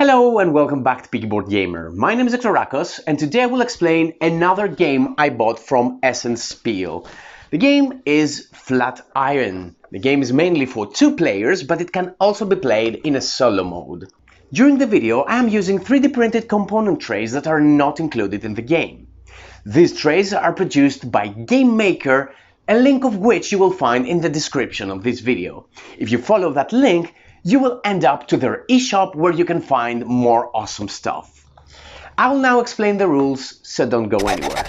Hello and welcome back to Peaky Boardgamer. My name is Rakos and today I will explain another game I bought from Essence Spiel. The game is Flatiron. The game is mainly for 2 players, but it can also be played in a solo mode. During the video I am using 3D printed component trays that are not included in the game. These trays are produced by Game Maker, a link of which you will find in the description of this video. If you follow that link, you will end up to their eShop where you can find more awesome stuff. I will now explain the rules, so don't go anywhere.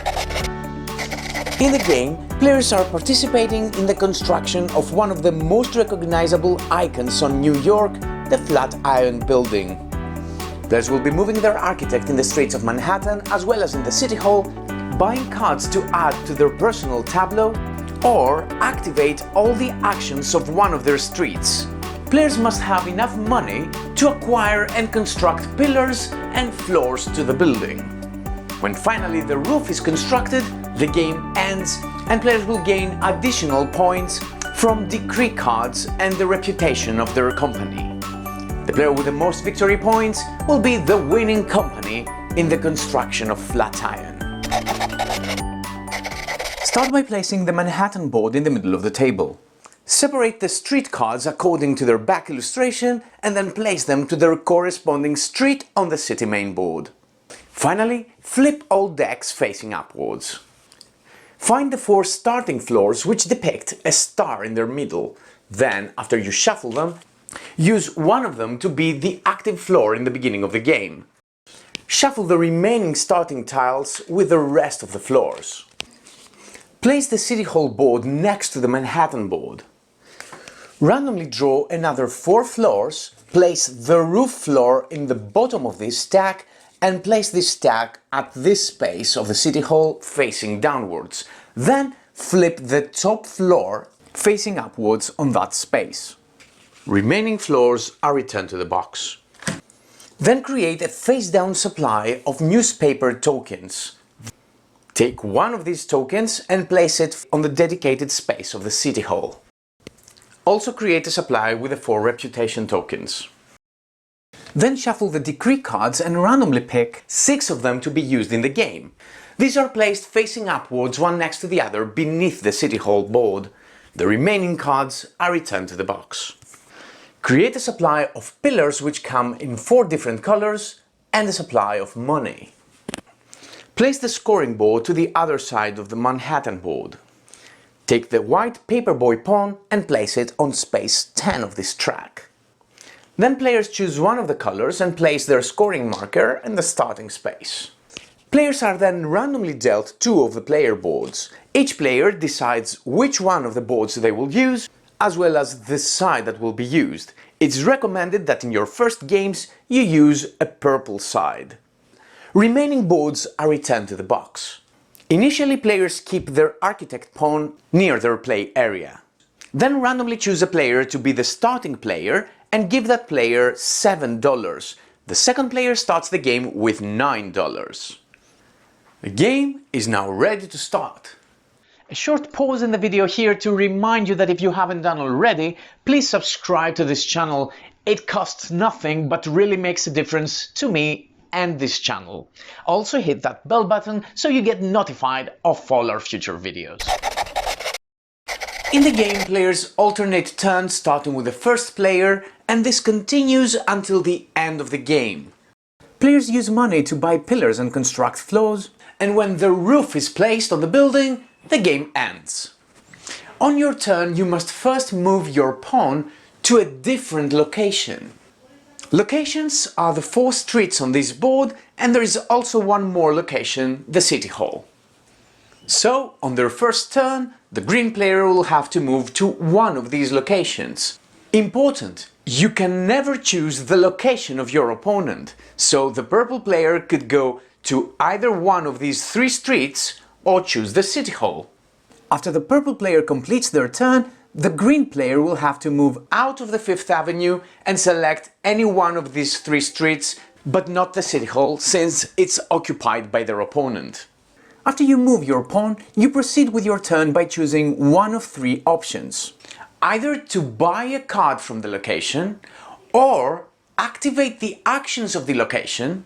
In the game, players are participating in the construction of one of the most recognizable icons on New York, the Flatiron building. Players will be moving their architect in the streets of Manhattan as well as in the City Hall, buying cards to add to their personal tableau, or activate all the actions of one of their streets. Players must have enough money to acquire and construct pillars and floors to the building. When finally the roof is constructed, the game ends and players will gain additional points from decree cards and the reputation of their company. The player with the most victory points will be the winning company in the construction of Flatiron. Start by placing the Manhattan board in the middle of the table. Separate the street cards according to their back illustration and then place them to their corresponding street on the city main board. Finally, flip all decks facing upwards. Find the 4 starting floors which depict a star in their middle. Then, after you shuffle them, use one of them to be the active floor in the beginning of the game. Shuffle the remaining starting tiles with the rest of the floors. Place the City Hall board next to the Manhattan board. Randomly draw another 4 floors, place the roof floor in the bottom of this stack and place this stack at this space of the City Hall facing downwards. Then flip the top floor facing upwards on that space. Remaining floors are returned to the box. Then create a face-down supply of newspaper tokens. Take one of these tokens and place it on the dedicated space of the City Hall. Also create a supply with the 4 reputation tokens. Then shuffle the decree cards and randomly pick 6 of them to be used in the game. These are placed facing upwards one next to the other beneath the City Hall board. The remaining cards are returned to the box. Create a supply of pillars which come in 4 different colors and a supply of money. Place the scoring board to the other side of the Manhattan board. Take the white paperboy pawn and place it on space 10 of this track. Then players choose one of the colors and place their scoring marker in the starting space. Players are then randomly dealt 2 of the player boards. Each player decides which one of the boards they will use, as well as the side that will be used. It's recommended that in your first games you use a purple side. Remaining boards are returned to the box. Initially, players keep their architect pawn near their play area. Then randomly choose a player to be the starting player and give that player $7. The second player starts the game with $9. The game is now ready to start. A short pause in the video here to remind you that if you haven't done already, please subscribe to this channel. It costs nothing but really makes a difference to me and this channel. Also hit that bell button so you get notified of all our future videos. In the game, players alternate turns starting with the first player, and this continues until the end of the game. Players use money to buy pillars and construct floors, and when the roof is placed on the building, the game ends. On your turn, you must first move your pawn to a different location. Locations are the 4 streets on this board, and there is also one more location, the City Hall. So, on their first turn, the green player will have to move to one of these locations. Important! You can never choose the location of your opponent, so the purple player could go to either one of these 3 streets or choose the City Hall. After the purple player completes their turn, the green player will have to move out of the 5th Avenue and select any one of these 3 streets, but not the City Hall, since it's occupied by their opponent. After you move your pawn, you proceed with your turn by choosing one of 3 options. Either to buy a card from the location, or activate the actions of the location,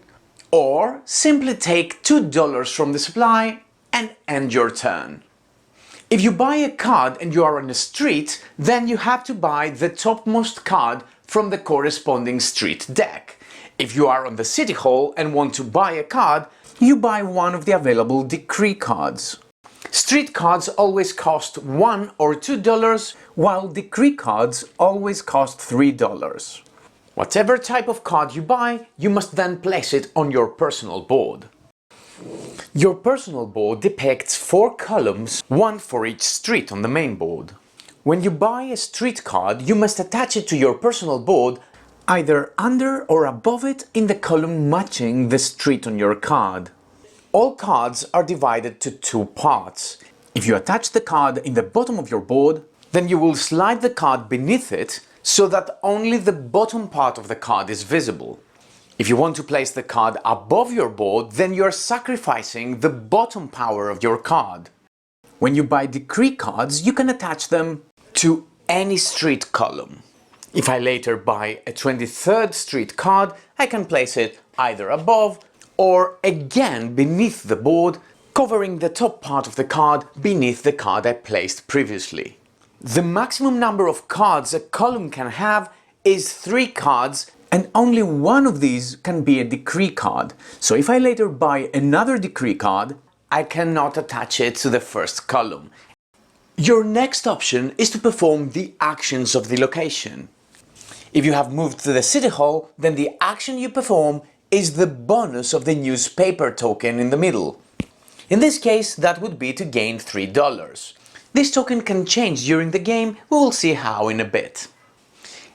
or simply take $2 from the supply and end your turn. If you buy a card and you are on a street, then you have to buy the topmost card from the corresponding street deck. If you are on the city hall and want to buy a card, you buy one of the available decree cards. Street cards always cost $1 or $2, while decree cards always cost $3. Whatever type of card you buy, you must then place it on your personal board. Your personal board depicts 4 columns, one for each street on the main board. When you buy a street card, you must attach it to your personal board either under or above it in the column matching the street on your card. All cards are divided to 2 parts. If you attach the card in the bottom of your board, then you will slide the card beneath it so that only the bottom part of the card is visible. If you want to place the card above your board, then you are sacrificing the bottom power of your card. When you buy decree cards, you can attach them to any street column. If I later buy a 23rd Street card, I can place it either above or again beneath the board, covering the top part of the card beneath the card I placed previously. The maximum number of cards a column can have is 3 cards, and only one of these can be a decree card. So if I later buy another decree card, I cannot attach it to the first column. Your next option is to perform the actions of the location. If you have moved to the city hall, then the action you perform is the bonus of the newspaper token in the middle. In this case, that would be to gain $3. This token can change during the game, we will see how in a bit.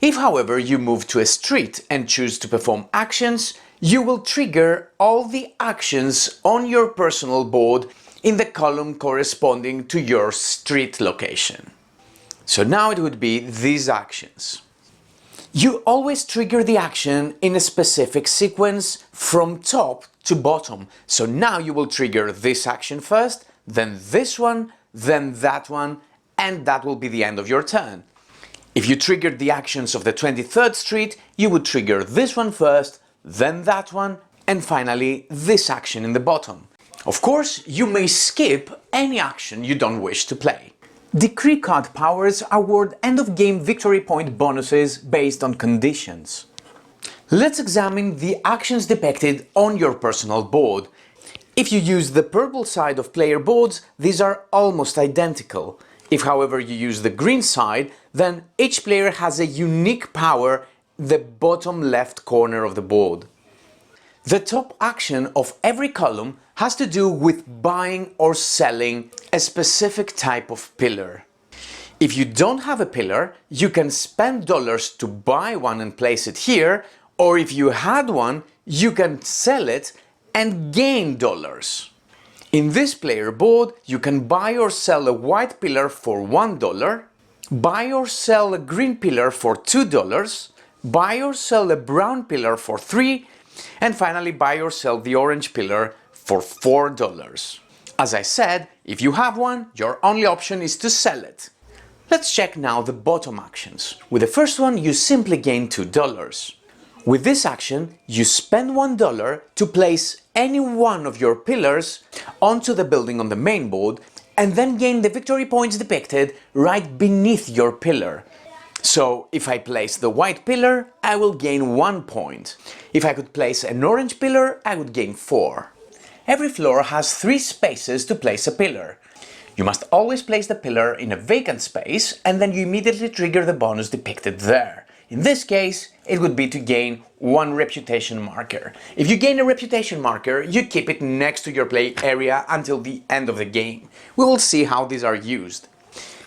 If, however, you move to a street and choose to perform actions, you will trigger all the actions on your personal board in the column corresponding to your street location. So now it would be these actions. You always trigger the action in a specific sequence from top to bottom. So now you will trigger this action first, then this one, then that one, and that will be the end of your turn. If you triggered the actions of the 23rd Street, you would trigger this one first, then that one, and finally this action in the bottom. Of course, you may skip any action you don't wish to play. Decree card powers award end-of-game victory point bonuses based on conditions. Let's examine the actions depicted on your personal board. If you use the purple side of player boards, these are almost identical. If, however, you use the green side, then each player has a unique power in the bottom left corner of the board. The top action of every column has to do with buying or selling a specific type of pillar. If you don't have a pillar, you can spend dollars to buy one and place it here, or if you had one, you can sell it and gain dollars. In this player board, you can buy or sell a white pillar for $1, buy or sell a green pillar for $2, buy or sell a brown pillar for $3, and finally buy or sell the orange pillar for $4. As I said, if you have one, your only option is to sell it. Let's check now the bottom actions. With the first one, you simply gain $2. With this action, you spend $1 to place any one of your pillars onto the building on the main board and then gain the victory points depicted right beneath your pillar. So if I place the white pillar, I will gain 1 point. If I could place an orange pillar, I would gain 4. Every floor has 3 spaces to place a pillar. You must always place the pillar in a vacant space and then you immediately trigger the bonus depicted there. In this case, it would be to gain 1 reputation marker. If you gain a reputation marker, you keep it next to your play area until the end of the game. We will see how these are used.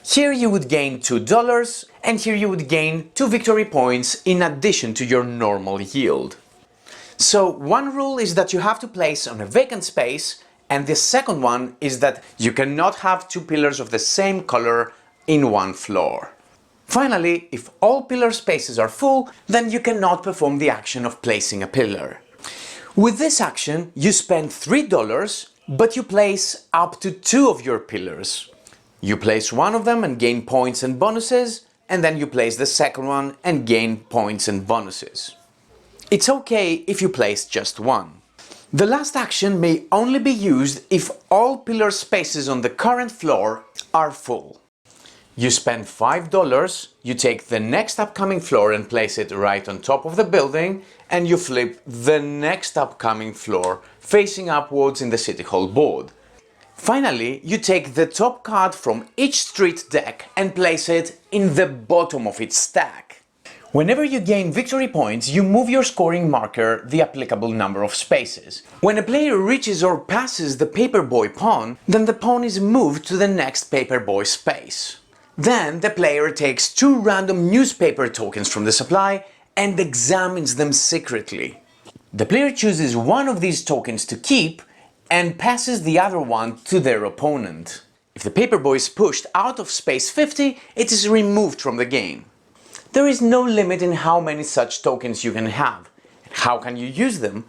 Here you would gain $2 and here you would gain 2 victory points in addition to your normal yield. So one rule is that you have to place on a vacant space, and the second one is that you cannot have 2 pillars of the same color in one floor. Finally, if all pillar spaces are full, then you cannot perform the action of placing a pillar. With this action, you spend $3, but you place up to 2 of your pillars. You place one of them and gain points and bonuses, and then you place the second one and gain points and bonuses. It's okay if you place just one. The last action may only be used if all pillar spaces on the current floor are full. You spend $5, you take the next upcoming floor and place it right on top of the building, and you flip the next upcoming floor facing upwards in the City Hall board. Finally, you take the top card from each street deck and place it in the bottom of its stack. Whenever you gain victory points, you move your scoring marker the applicable number of spaces. When a player reaches or passes the paperboy pawn, then the pawn is moved to the next paperboy space. Then the player takes 2 random newspaper tokens from the supply and examines them secretly. The player chooses one of these tokens to keep and passes the other one to their opponent. If the paperboy is pushed out of space 50, it is removed from the game. There is no limit in how many such tokens you can have. How can you use them?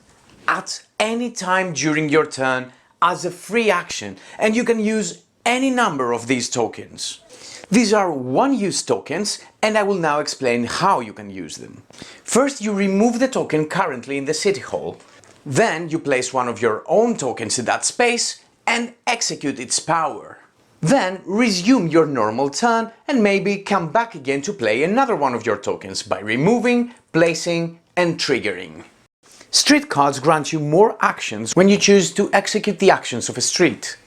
At any time during your turn as a free action, and you can use any number of these tokens. These are one-use tokens, and I will now explain how you can use them. First, you remove the token currently in the City Hall. Then you place one of your own tokens in that space and execute its power. Then resume your normal turn and maybe come back again to play another one of your tokens by removing, placing and triggering. Street cards grant you more actions when you choose to execute the actions of a street.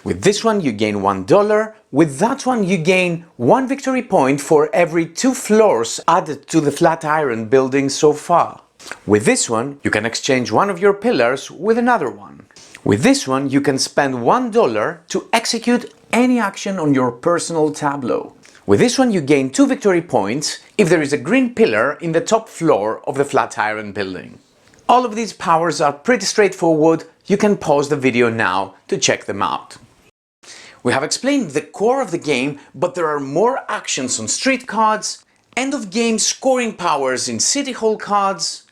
With this one you gain $1, with that one you gain 1 victory point for every 2 floors added to the Flatiron building so far. With this one you can exchange one of your pillars with another one. With this one you can spend $1 to execute any action on your personal tableau. With this one you gain 2 victory points if there is a green pillar in the top floor of the Flatiron building. All of these powers are pretty straightforward. You can pause the video now to check them out. We have explained the core of the game, but there are more actions on street cards, end of game scoring powers in City Hall cards,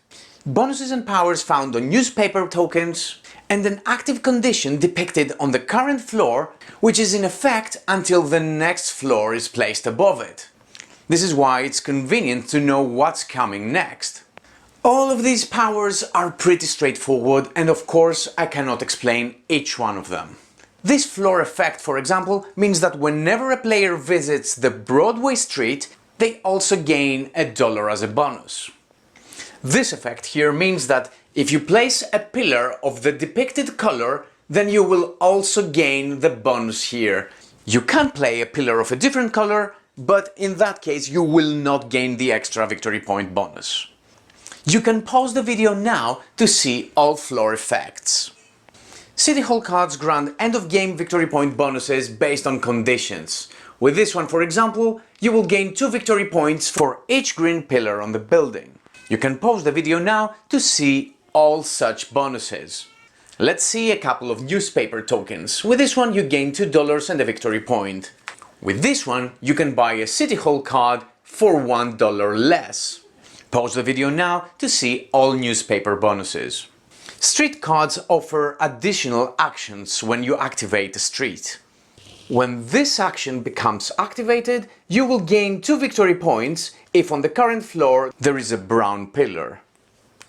bonuses and powers found on newspaper tokens, and an active condition depicted on the current floor, which is in effect until the next floor is placed above it. This is why it's convenient to know what's coming next. All of these powers are pretty straightforward, and of course I cannot explain each one of them. This floor effect, for example, means that whenever a player visits the Broadway street, they also gain $1 as a bonus. This effect here means that if you place a pillar of the depicted color, then you will also gain the bonus here. You can play a pillar of a different color, but in that case you will not gain the extra victory point bonus. You can pause the video now to see all floor effects. City Hall cards grant end-of-game victory point bonuses based on conditions. With this one, for example, you will gain 2 victory points for each green pillar on the building. You can pause the video now to see all such bonuses. Let's see a couple of newspaper tokens. With this one you gain $2 and a victory point. With this one you can buy a City Hall card for $1 less. Pause the video now to see all newspaper bonuses. Street cards offer additional actions when you activate a street. When this action becomes activated, you will gain 2 victory points if on the current floor there is a brown pillar.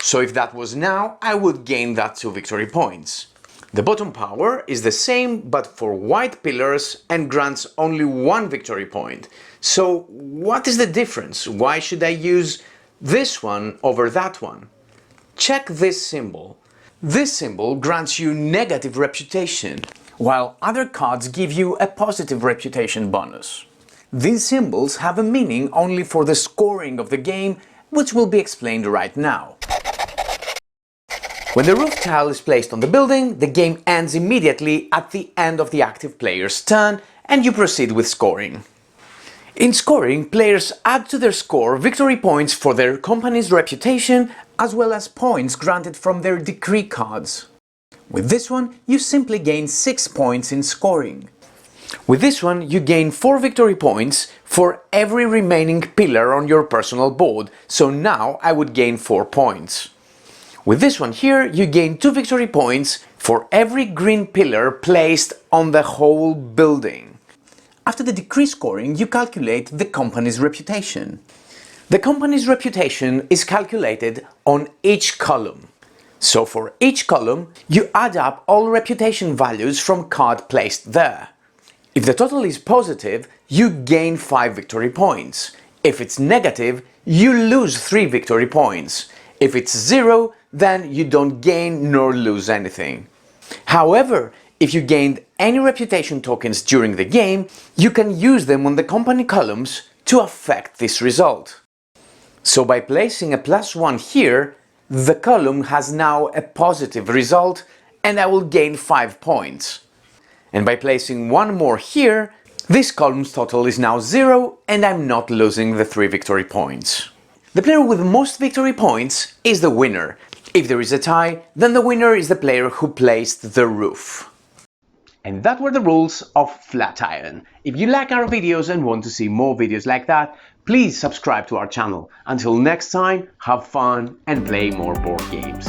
So if that was now, I would gain that 2 victory points. The bottom power is the same but for white pillars and grants only 1 victory point. So what is the difference? Why should I use this one over that one? Check this symbol. This symbol grants you negative reputation, while other cards give you a positive reputation bonus. These symbols have a meaning only for the scoring of the game, which will be explained right now. When the roof tile is placed on the building, the game ends immediately at the end of the active player's turn and you proceed with scoring. In scoring, players add to their score victory points for their company's reputation as well as points granted from their decree cards. With this one, you simply gain 6 points in scoring. With this one, you gain 4 victory points for every remaining pillar on your personal board, so now I would gain 4 points. With this one here, you gain 2 victory points for every green pillar placed on the whole building. After the decree scoring, you calculate the company's reputation. The company's reputation is calculated on each column. So for each column, you add up all reputation values from card placed there. If the total is positive, you gain 5 victory points. If it's negative, you lose 3 victory points. If it's 0, then you don't gain nor lose anything. However, if you gained any reputation tokens during the game, you can use them on the company columns to affect this result. So by placing a +1 here, the column has now a positive result and I will gain 5 points. And by placing one more here, this column's total is now 0 and I'm not losing the 3 victory points. The player with most victory points is the winner. If there is a tie, then the winner is the player who placed the roof. And that were the rules of Flatiron. If you like our videos and want to see more videos like that, please subscribe to our channel. Until next time, have fun and play more board games.